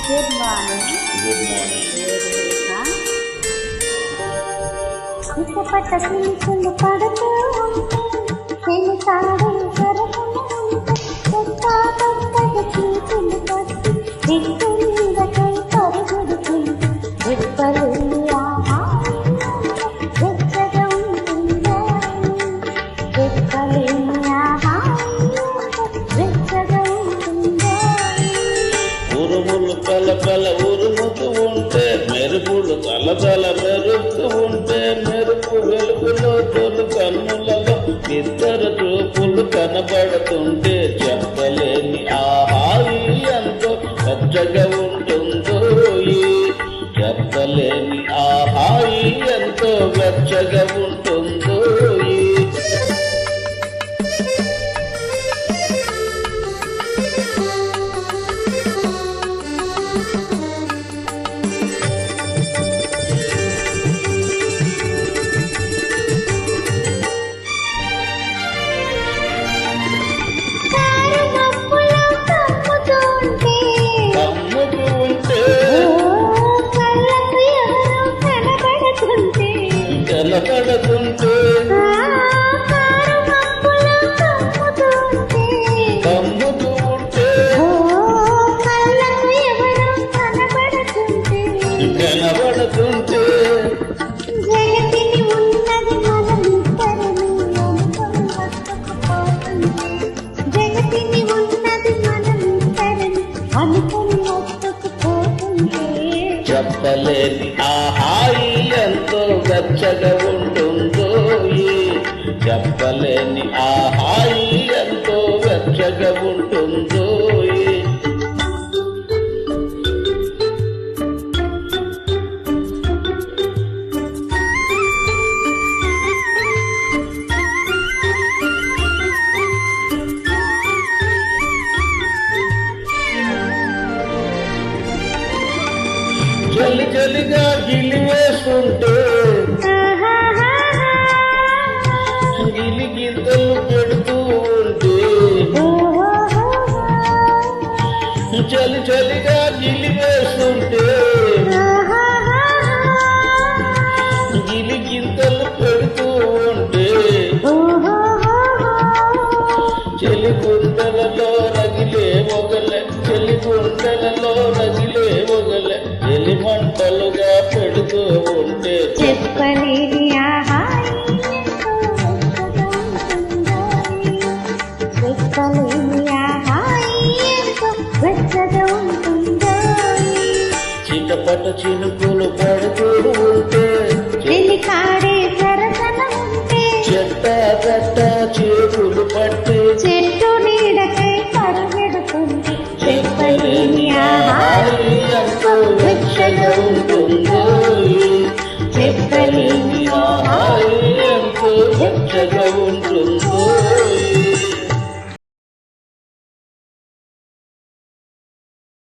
Good morning. Good morning. ఇష్టపడ్డ చిలుకలు పడుతూ ఉంటే నేను సాడే సరసన ఉంటే కొత్తగా చిలుకలు పట్టి దిక్కు నీడకై పరుగుడుతుంది రెప్పలు వెచ్చగా ఉంటుందో రెప్పలేని వెచ్చగా ఉంటుందో ఉరుములు కలకల ఉరుముతూ ఉంటే మెరుపులు తలతల మెరుస్తూ ఉంటే మెరుపు వెలుగులో తొలి కన్నులలో ఇద్దరు చూపులు కనబడుతుంటే చెప్పలేని హాయి ఎంతో వెచ్చగా ఉంటుందో చెప్పలేని హాయి ఎంతో వెచ్చగా ఉంటుందో కనబడుతుంటే కమ్ముతూ ఉంటే కనబడుతుంటే జగతిని ఉన్నది మనమిద్దరమే జగతిని ఉన్నది మనమిద్దరమే అనుకుని వస్తుకుపోతుంటే చెప్పలేని హాయి ఎంతో వెచ్చగా ఉంటుందో చెప్పలేని హాయి ఎంతో వెచ్చగా ఉంటుందో చలి చలిగా గిలివేస్తుంటే గిలిగింతలు పెడుతూ ఉంటే చలి చలిగా గిలివేస్తుంటే గిలిగింతలు పెడుతూ ఉంటే చెలి గుండెలలో రగిలే మొగలే చెలి గుండెలలో రగిలే మొగలే చెలి మంటలుగా పెడుతూ ఉంటే చెప్పలేని చిటపట చినుకులు పడుతూ ఉంటే చెలికాడే సరసన ఉంటే చెట్ట గట్ట చేతులు పట్టి చెట్టు నీడకై పరుగెడుతుంది చెప్పలేని హాయి ఎంతో వెచ్చగా ఉంటుందో చెప్పలేని హాయి ఎంతో వెచ్చగా ఉంటుంది